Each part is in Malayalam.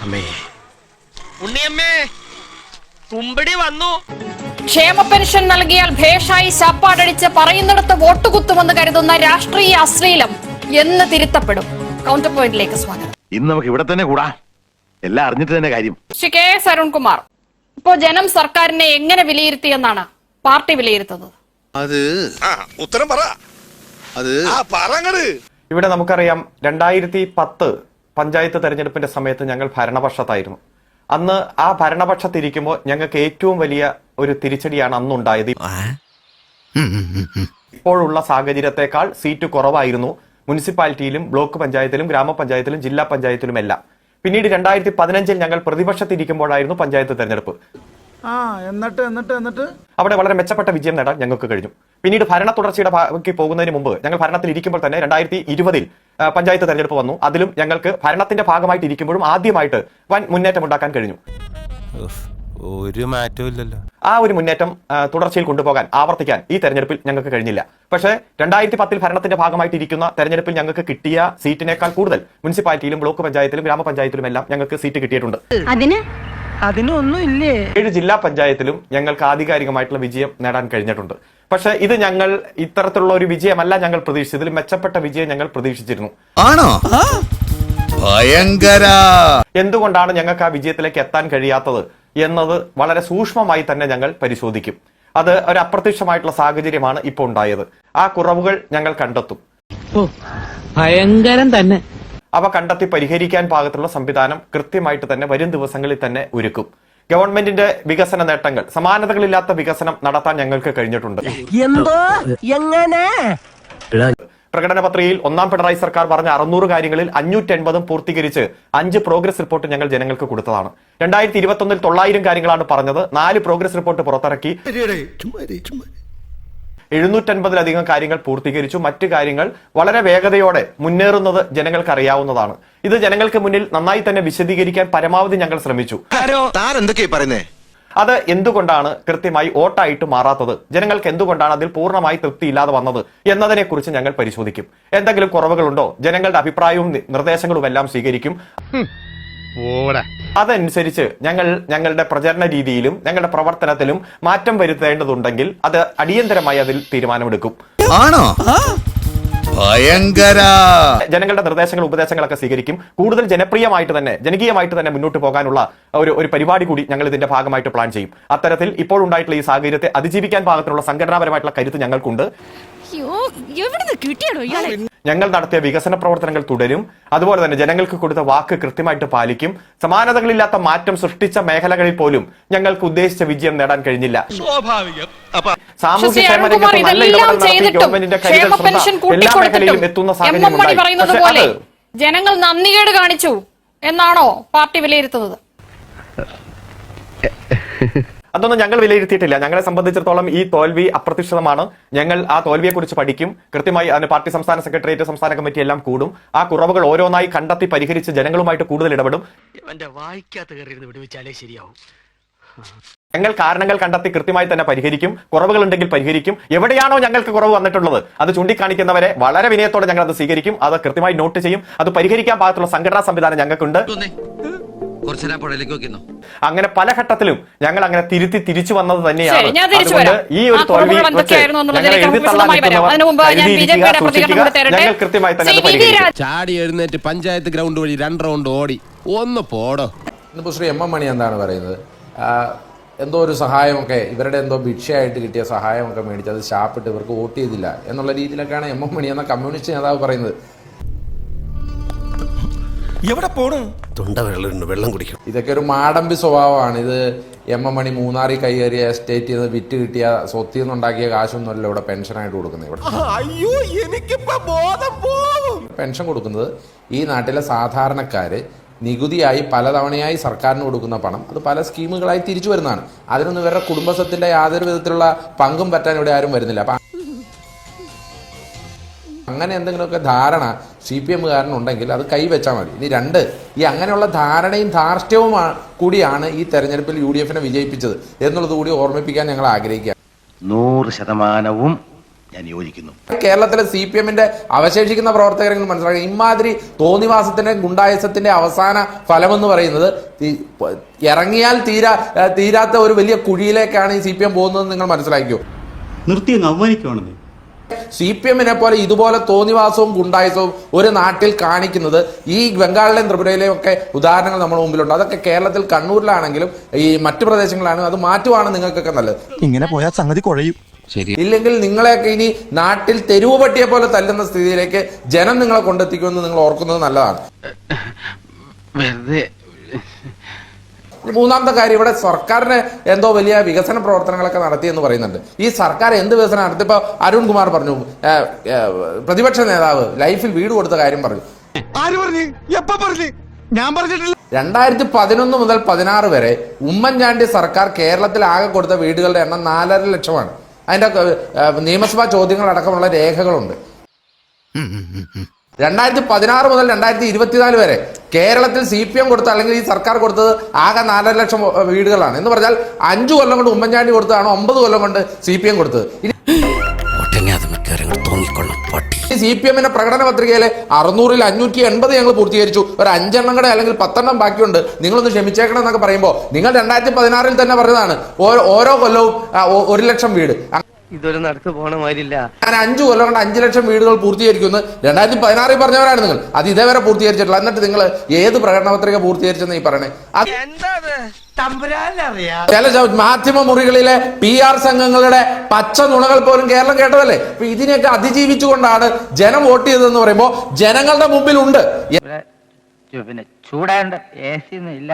ഉണ്ണിയമ്മേ കുമ്പടി വന്നു. ക്ഷേമ പെൻഷൻ നൽകിയാൽ ഭേഷായി ശാപ്പാടടിച്ച് പറയുന്നിടത്ത് വോട്ടുകുത്തുമെന്ന് കരുതുന്ന രാഷ്ട്രീയ അശ്ലീലം എന്ന് തിരുത്തപ്പെടും. കൗണ്ടർ പോയിന്റിലേക്ക് സ്വാഗതം. ഇന്ന് നമുക്ക് ഇവിടെ തന്നെ കൂടാ, എല്ലാം അറിഞ്ഞിട്ട് തന്നെ കാര്യം. ശ്രീ കെ എസ് അരുൺകുമാർ, ഇപ്പോ ജനം സർക്കാരിനെ എങ്ങനെ വിലയിരുത്തിയെന്നാണ് പാർട്ടി വിലയിരുത്തുന്നത്? ഉത്തരം പറ. ഇവിടെ നമുക്കറിയാം 2010 പഞ്ചായത്ത് തെരഞ്ഞെടുപ്പിന്റെ സമയത്ത് ഞങ്ങൾ ഭരണപക്ഷത്തായിരുന്നു. അന്ന് ആ ഭരണപക്ഷത്തിരിക്കുമ്പോൾ ഞങ്ങൾക്ക് ഏറ്റവും വലിയ ഒരു തിരിച്ചടിയാണ് അന്നുണ്ടായത്. ഇപ്പോഴുള്ള സാഹചര്യത്തെക്കാൾ സീറ്റ് കുറവായിരുന്നു മുനിസിപ്പാലിറ്റിയിലും ബ്ലോക്ക് പഞ്ചായത്തിലും ഗ്രാമപഞ്ചായത്തിലും ജില്ലാ പഞ്ചായത്തിലും എല്ലാം. പിന്നീട് 2015 ഞങ്ങൾ പ്രതിപക്ഷത്തിരിക്കുമ്പോഴായിരുന്നു പഞ്ചായത്ത് തെരഞ്ഞെടുപ്പ്. എന്നിട്ട് അവിടെ വളരെ മെച്ചപ്പെട്ട വിജയം നേടാൻ ഞങ്ങൾക്ക് കഴിഞ്ഞു. പിന്നീട് ഭരണ തുടർച്ചയുടെ ഭാഗത്തേക്ക് പോകുന്നതിന് മുമ്പ് ഞങ്ങൾ ഭരണത്തിൽ ഇരിക്കുമ്പോൾ തന്നെ 2020 പഞ്ചായത്ത് തെരഞ്ഞെടുപ്പ് വന്നു. അതിലും ഞങ്ങൾക്ക് ഭരണത്തിന്റെ ഭാഗമായിട്ട് ഇരിക്കുമ്പോഴും ആദ്യമായിട്ട് വൻ മുന്നേറ്റം ഉണ്ടാക്കാൻ കഴിഞ്ഞു. ഒരു മാറ്റവും ഇല്ലല്ലോ. ആ ഒരു മുന്നേറ്റം തുടർച്ചയിൽ കൊണ്ടുപോകാൻ ആവർത്തിക്കാൻ ഈ തെരഞ്ഞെടുപ്പിൽ ഞങ്ങൾക്ക് കഴിഞ്ഞില്ല. പക്ഷേ 2010 ഭരണത്തിന്റെ ഭാഗമായിട്ട് ഇരിക്കുന്ന തെരഞ്ഞെടുപ്പിൽ ഞങ്ങൾക്ക് കിട്ടിയ സീറ്റിനേക്കാൾ കൂടുതൽ മുനിസിപ്പാലിറ്റിയിലും ബ്ലോക്ക് പഞ്ചായത്തിലും ഗ്രാമപഞ്ചായത്തിലും എല്ലാം ഞങ്ങൾക്ക് സീറ്റ് കിട്ടിയിട്ടുണ്ട്. അതിനൊന്നും ഇല്ലേ? 7 ജില്ലാ പഞ്ചായത്തിലും ഞങ്ങൾക്ക് ആധികാരികമായിട്ടുള്ള വിജയം നേടാൻ കഴിഞ്ഞിട്ടുണ്ട്. പക്ഷെ ഇത് ഞങ്ങൾ ഇത്തരത്തിലുള്ള ഒരു വിജയമല്ല ഞങ്ങൾ പ്രതീക്ഷിച്ചത്. ഇതിൽ മെച്ചപ്പെട്ട വിജയം ഞങ്ങൾ പ്രതീക്ഷിച്ചിരുന്നു. ആണോ? ഭയങ്കര. എന്തുകൊണ്ടാണ് ഞങ്ങൾക്ക് ആ വിജയത്തിലേക്ക് എത്താൻ കഴിയാത്തത് എന്നത് വളരെ സൂക്ഷ്മമായി തന്നെ ഞങ്ങൾ പരിശോധിക്കും. അത് ഒരു അപ്രത്യക്ഷമായിട്ടുള്ള സാഹചര്യമാണ് ഇപ്പോൾ ഉണ്ടായത്. ആ കുറവുകൾ ഞങ്ങൾ കണ്ടെത്തും. ഭയങ്കരം തന്നെ. അവ കണ്ടെത്തി പരിഹരിക്കാൻ പാകത്തിലുള്ള സംവിധാനം കൃത്യമായിട്ട് തന്നെ വരും ദിവസങ്ങളിൽ തന്നെ ഒരുക്കും. ഗവൺമെന്റിന്റെ വികസന നേട്ടങ്ങൾ, സമാനതകളില്ലാത്ത വികസനം നടത്താൻ ഞങ്ങൾക്ക് കഴിഞ്ഞിട്ടുണ്ട്. പ്രകടന പത്രികയിൽ ഒന്നാം പിണറായി സർക്കാർ പറഞ്ഞ 600 കാര്യങ്ങളിൽ 580 പൂർത്തീകരിച്ച് 5 പ്രോഗ്രസ് റിപ്പോർട്ട് ഞങ്ങൾ ജനങ്ങൾക്ക് കൊടുത്തതാണ്. 2021 900 കാര്യങ്ങളാണ് പറഞ്ഞത്. 4 പ്രോഗ്രസ് റിപ്പോർട്ട് പുറത്തിറക്കി. 750-ലധികം കാര്യങ്ങൾ പൂർത്തീകരിച്ചു. മറ്റു കാര്യങ്ങൾ വളരെ വേഗതയോടെ മുന്നേറുന്നത് ജനങ്ങൾക്ക് അറിയാവുന്നതാണ്. ഇത് ജനങ്ങൾക്ക് മുന്നിൽ നന്നായി തന്നെ വിശദീകരിക്കാൻ പരമാവധി ഞങ്ങൾ ശ്രമിച്ചു. അത് എന്തുകൊണ്ടാണ് കൃത്യമായി വോട്ടായിട്ട് മാറാത്തത്, ജനങ്ങൾക്ക് എന്തുകൊണ്ടാണ് അതിൽ പൂർണ്ണമായി തൃപ്തിയില്ലാതെ വന്നത് എന്നതിനെ കുറിച്ച് ഞങ്ങൾ പരിശോധിക്കും. എന്തെങ്കിലും കുറവുകളുണ്ടോ, ജനങ്ങളുടെ അഭിപ്രായവും നിർദ്ദേശങ്ങളും എല്ലാം സ്വീകരിക്കും. അതനുസരിച്ച് ഞങ്ങളുടെ പ്രചരണ രീതിയിലും ഞങ്ങളുടെ പ്രവർത്തനത്തിലും മാറ്റം വരുത്തേണ്ടതുണ്ടെങ്കിൽ അത് അടിയന്തരമായി അതിൽ തീരുമാനമെടുക്കും. ജനങ്ങളുടെ നിർദ്ദേശങ്ങൾ ഉപദേശങ്ങളൊക്കെ സ്വീകരിക്കും. കൂടുതൽ ജനകീയമായിട്ട് തന്നെ മുന്നോട്ട് പോകാനുള്ള ഒരു പരിപാടി കൂടി ഞങ്ങൾ ഇതിന്റെ ഭാഗമായിട്ട് പ്ലാൻ ചെയ്യും. അത്തരത്തിൽ ഇപ്പോൾ ഉണ്ടായിട്ടുള്ള ഈ സാഹചര്യത്തെ അതിജീവിക്കാൻ പാകത്തിനുള്ള സംഘടനാപരമായിട്ടുള്ള കരുത്ത് ഞങ്ങൾക്കുണ്ട്. ഞങ്ങൾ നടത്തിയ വികസന പ്രവർത്തനങ്ങൾ തുടരും. അതുപോലെ തന്നെ ജനങ്ങൾക്ക് കൊടുത്ത വാക്ക് കൃത്യമായിട്ട് പാലിക്കും. സമാനതകളില്ലാത്ത മാറ്റം സൃഷ്ടിച്ച മേഖലകളിൽ പോലും ഞങ്ങൾക്ക് ഉദ്ദേശിച്ച വിജയം നേടാൻ കഴിഞ്ഞില്ല. സാമൂഹ്യ ക്ഷേമ രംഗത്ത് നല്ല ഇടപെടൽ നടത്തി ഗവൺമെന്റിന്റെ കരുതൽ ശ്രദ്ധ എല്ലാ മേഖലയിലും എത്തുന്ന സാഹചര്യം ജനങ്ങൾ നന്ദികേട് കാണിച്ചു എന്നാണോ പാർട്ടി വിലയിരുത്തുന്നത്? അതൊന്നും ഞങ്ങൾ വിലയിരുത്തിയിട്ടില്ല. ഞങ്ങളെ സംബന്ധിച്ചിടത്തോളം ഈ തോൽവി അപ്രതീക്ഷിതമാണ്. ഞങ്ങൾ ആ തോൽവിയെ കുറിച്ച് പഠിക്കും. കൃത്യമായി അതിന് പാർട്ടി സംസ്ഥാന സെക്രട്ടേറിയറ്റ്, സംസ്ഥാന കമ്മിറ്റി എല്ലാം കൂടും. ആ കുറവുകൾ ഓരോന്നായി കണ്ടെത്തി പരിഹരിച്ച് ജനങ്ങളുമായിട്ട് കൂടുതൽ ഇടപെടും. ഞങ്ങൾ കാരണങ്ങൾ കണ്ടെത്തി കൃത്യമായി തന്നെ പരിഹരിക്കും. കുറവുകൾ ഉണ്ടെങ്കിൽ പരിഹരിക്കും. എവിടെയാണോ ഞങ്ങൾക്ക് കുറവ് വന്നിട്ടുള്ളത് അത് ചൂണ്ടിക്കാണിക്കുന്നവരെ വളരെ വിനയത്തോടെ ഞങ്ങൾ അത് സ്വീകരിക്കും. അത് കൃത്യമായി നോട്ട് ചെയ്യും. അത് പരിഹരിക്കാൻ പാകത്തുള്ള സംഘടനാ സംവിധാനം ഞങ്ങൾക്കുണ്ട്. അങ്ങനെ പല ഘട്ടത്തിലും ഞങ്ങൾ അങ്ങനെ തിരിച്ചു വന്നത് തന്നെയാണ്. ഈ ഒരു തോൽവി ഞങ്ങൾ കൃത്യമായി തന്നെ ചാടി എഴുന്നേറ്റ് പഞ്ചായത്ത് ഗ്രൗണ്ട് വഴി 2 റൗണ്ട് ഓടി ഒന്ന് പോടോ. ശ്രീ എം എം മണി എന്താണ് പറയുന്നത്? എന്തോ ഒരു സഹായമൊക്കെ ഇവരുടെ എന്തോ ഭിക്ഷയായിട്ട് കിട്ടിയ സഹായമൊക്കെ മേടിച്ച് അത് ശാപ്പിട്ട് ഇവർക്ക് വോട്ട് ചെയ്തില്ല എന്നുള്ള രീതിയിലൊക്കെയാണ് എം എം മണി എന്ന കമ്മ്യൂണിസ്റ്റ് നേതാവ് പറയുന്നത്. എവിടെ പോണു? വെള്ളം കുടിക്കും. ഇതൊക്കെ ഒരു മാടമ്പി സ്വഭാവമാണ്. ഇത് എം എം മണി മൂന്നാറിൽ കൈയേറിയ എസ്റ്റേറ്റിൽ നിന്ന് വിറ്റ് കിട്ടിയ സ്വത്തിൽ നിന്നുണ്ടാക്കിയ കാശൊന്നുമല്ല ഇവിടെ പെൻഷനായിട്ട് കൊടുക്കുന്നത്. ഇവിടെ പെൻഷൻ കൊടുക്കുന്നത് ഈ നാട്ടിലെ സാധാരണക്കാര് നികുതിയായി പലതവണയായി സർക്കാരിന് കൊടുക്കുന്ന പണം അത് പല സ്കീമുകളായി തിരിച്ചു വരുന്നതാണ്. അതിനൊന്നും ഇവരുടെ കുടുംബസ്വത്തിന്റെ യാതൊരു വിധത്തിലുള്ള പങ്കും പറ്റാൻ ഇവിടെ ആരും വരുന്നില്ല. അപ്പൊ അങ്ങനെ എന്തെങ്കിലുമൊക്കെ ധാരണ CPM-കാരനുണ്ടെങ്കിൽ അത് കൈവച്ചാൽ മതി. ഇനി 2, ഈ അങ്ങനെയുള്ള ധാരണയും ധാർഷ്ട്യവും കൂടിയാണ് ഈ തെരഞ്ഞെടുപ്പിൽ UDF-നെ വിജയിപ്പിച്ചത് എന്നുള്ളത് കൂടി ഓർമ്മിപ്പിക്കാൻ ഞങ്ങൾ ആഗ്രഹിക്കുക. 100% ഞാൻ യോജിക്കുന്നു. കേരളത്തിലെ CPM-ന്റെ അവശേഷിക്കുന്ന പ്രവർത്തകരെങ്കിലും മനസ്സിലാക്കി ഇമാതിരി തോന്നിവാസത്തിന്റെ ഗുണ്ടായസത്തിന്റെ അവസാന ഫലമെന്ന് പറയുന്നത് ഇറങ്ങിയാൽ തീരാത്ത ഒരു വലിയ കുഴിയിലേക്കാണ് ഈ CPM പോകുന്നത്. നിങ്ങൾ മനസ്സിലാക്കിയോ? നിർത്തി അങ്ങ് അവമാനിക്കുവാണെന്നേ. CPM-നെ പോലെ ഇതുപോലെ തോന്നിവാസവും ഗുണ്ടായസവും ഒരു നാട്ടിൽ കാണിക്കുന്നത് ഈ ബംഗാളിലെയും ത്രിപുരയിലെയും ഒക്കെ ഉദാഹരണങ്ങൾ നമ്മുടെ മുമ്പിലുണ്ട്. അതൊക്കെ കേരളത്തിൽ കണ്ണൂരിലാണെങ്കിലും ഈ മറ്റു പ്രദേശങ്ങളിലാണെങ്കിലും അത് മാറ്റുവാണ് നിങ്ങൾക്കൊക്കെ നല്ലത്. ഇങ്ങനെ പോയാൽ സംഗതി കുഴയും. ഇല്ലെങ്കിൽ നിങ്ങളെയൊക്കെ ഇനി നാട്ടിൽ തെരുവ് പട്ടിയെ പോലെ തല്ലുന്ന സ്ഥിതിയിലേക്ക് ജനം നിങ്ങളെ കൊണ്ടെത്തിക്കുമെന്ന് നിങ്ങൾ ഓർക്കുന്നത് നല്ലതാണ്. മൂന്നാമത്തെ കാര്യം, ഇവിടെ സർക്കാരിന് എന്തോ വലിയ വികസന പ്രവർത്തനങ്ങളൊക്കെ നടത്തിയെന്ന് പറയുന്നുണ്ട്. ഈ സർക്കാർ എന്ത് വികസനം നടത്തി? ഇപ്പൊ അരുൺ കുമാർ പറഞ്ഞു, പ്രതിപക്ഷ നേതാവ് ലൈഫിൽ വീട് കൊടുത്ത കാര്യം പറഞ്ഞു. 2011 മുതൽ 16 വരെ ഉമ്മൻചാണ്ടി സർക്കാർ കേരളത്തിൽ ആകെ കൊടുത്ത വീടുകളുടെ എണ്ണം 4.5 ലക്ഷമാണ്. അതിന്റെ നിയമസഭാ ചോദ്യങ്ങൾ അടക്കമുള്ള രേഖകളുണ്ട്. 2016 മുതൽ 2024 വരെ കേരളത്തിൽ CPM കൊടുത്ത അല്ലെങ്കിൽ ഈ സർക്കാർ കൊടുത്തത് ആകെ 4.5 ലക്ഷം വീടുകളാണ്. എന്ന് പറഞ്ഞാൽ 5 കൊല്ലം കൊണ്ട് ഉമ്മൻചാണ്ടി കൊടുത്തതാണോ 9 കൊല്ലം കൊണ്ട് CPM കൊടുത്തത്? ഈ CPM-ന്റെ പ്രകടന പത്രികയിലെ 600-ൽ 580 ഞങ്ങൾ പൂർത്തീകരിച്ചു, ഒരു 5 എണ്ണം കൂടെ അല്ലെങ്കിൽ 10 എണ്ണം ബാക്കിയുണ്ട്, നിങ്ങളൊന്ന് ക്ഷമിച്ചേക്കണം എന്നൊക്കെ പറയുമ്പോൾ നിങ്ങൾ 2016-ൽ തന്നെ പറഞ്ഞതാണ് ഓരോ കൊല്ലവും 1 ലക്ഷം വീട്. ഇതൊരു നടക്ക് പോണ മാതിരില്ല. ഞാൻ 5 കൊല്ലം കൊണ്ട് 5 ലക്ഷം വീടുകൾ പൂർത്തീകരിക്കുന്നു 2016 പറഞ്ഞവരാണ് നിങ്ങൾ. അത് ഇതേവരെ പൂർത്തീകരിച്ചിട്ടില്ല. എന്നിട്ട് നിങ്ങൾ ഏത് പ്രകടന പത്രിക പൂർത്തീകരിച്ചെന്ന് ഈ പറയണേ? ചില മാധ്യമ മുറികളിലെ PR സംഘങ്ങളുടെ പച്ച നുണകൾ പോലും കേരളം കേട്ടതല്ലേ? അപ്പൊ ഇതിനെയൊക്കെ അതിജീവിച്ചുകൊണ്ടാണ് ജനം വോട്ട് ചെയ്തതെന്ന് പറയുമ്പോൾ ജനങ്ങളുടെ മുമ്പിലുണ്ട്. ചൂടാണ്ട് ഇല്ല.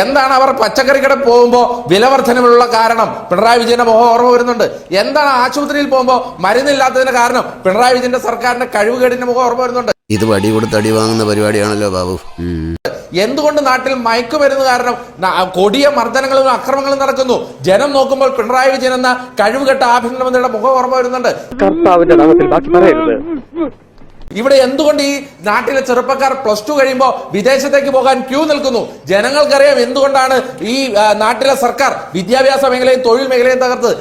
എന്താണ് അവർ പച്ചക്കറി കട പോകുമ്പോൾ വില വർധനവിലുള്ള കാരണം? പിണറായി വിജയന്റെ മുഖം ഓർമ്മ വരുന്നുണ്ട്. എന്താണ് ആശുപത്രിയിൽ പോകുമ്പോൾ മരുന്നില്ലാത്തതിന്റെ കാരണം? പിണറായി വിജയന്റെ സർക്കാരിന്റെ കഴിവുകേടിന്റെ മുഖം ഓർമ്മ വരുന്നുണ്ട്. ഇത് വടി കൊടുത്ത് അടി വാങ്ങുന്ന പരിപാടിയാണല്ലോ ബാബു. എന്തുകൊണ്ട് നാട്ടിൽ മയക്കുമരുന്ന് കാരണം കൊടിയ മർദ്ദനങ്ങളും അക്രമങ്ങളും നടക്കുന്നു? ജനം നോക്കുമ്പോൾ പിണറായി വിജയൻ എന്ന കഴിവുകെട്ട ആഭ്യന്തരമന്ത്രിയുടെ മുഖം ഓർമ്മ വരുന്നുണ്ട്. ഇവിടെ എന്തുകൊണ്ട് ഈ നാട്ടിലെ ചെറുപ്പക്കാർ +2 കഴിയുമ്പോൾ വിദേശത്തേക്ക് പോകാൻ ക്യൂ നിൽക്കുന്നു? ജനങ്ങൾക്കറിയാം എന്തുകൊണ്ടാണ് ഈ നാട്ടിലെ സർക്കാർ വിദ്യാഭ്യാസ മേഖലയും തൊഴിൽ മേഖലയും തകർത്ത്.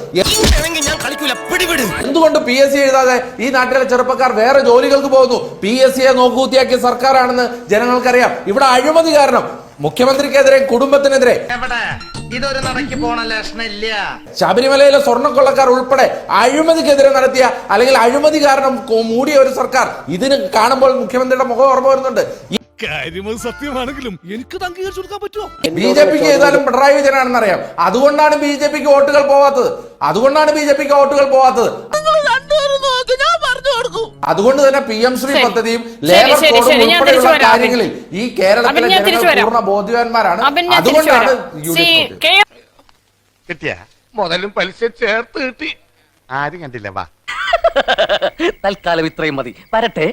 എന്തുകൊണ്ട് PSC എഴുതാതെ ഈ നാട്ടിലെ ചെറുപ്പക്കാർ വേറെ ജോലികൾക്ക് പോകുന്നു? PSCയെ നോക്കുകുത്തിയാക്കിയ സർക്കാരാണെന്ന് ജനങ്ങൾക്കറിയാം. ഇവിടെ അഴിമതി കാരണം മുഖ്യമന്ത്രിക്കെതിരെ, കുടുംബത്തിനെതിരെ, ഇതൊരു നടക്ക് പോണ ലക്ഷണില്ല. ശബരിമലയിലെ സ്വർണ്ണക്കൊള്ളക്കാർ ഉൾപ്പെടെ അഴിമതിക്കെതിരെ നടത്തിയ അല്ലെങ്കിൽ അഴിമതി കാരണം മൂടിയ ഒരു സർക്കാർ. ഇതിന് കാണുമ്പോൾ മുഖ്യമന്ത്രിയുടെ മുഖം ഓർമ്മ വരുന്നുണ്ട്. സത്യമാണെങ്കിലും എനിക്ക് അംഗീകരിച്ചു കൊടുക്കാൻ പറ്റുമോ? BJPക്ക് ചെയ്താലും പിണറായി വിജയനാണെന്ന് അറിയാം. അതുകൊണ്ടാണ് BJPക്ക് വോട്ടുകൾ പോവാത്തത്. അതുകൊണ്ട് തന്നെ PM ശ്രീ പദ്ധതിയും ലേബർ കോഡും ഉൾപ്പെടെയുള്ള കാര്യങ്ങളിൽ ഈ കേരളത്തിലെ ജനങ്ങൾ പൂർണ്ണ ബോധ്യവാന്മാരാണ്. അതുകൊണ്ടാണ് കിട്ടിയ മുതലും പലിശ ചേർത്ത് കിട്ടി. ആരും കണ്ടില്ല. വാ, തൽക്കാലം ഇത്രയും മതി. വരട്ടെ.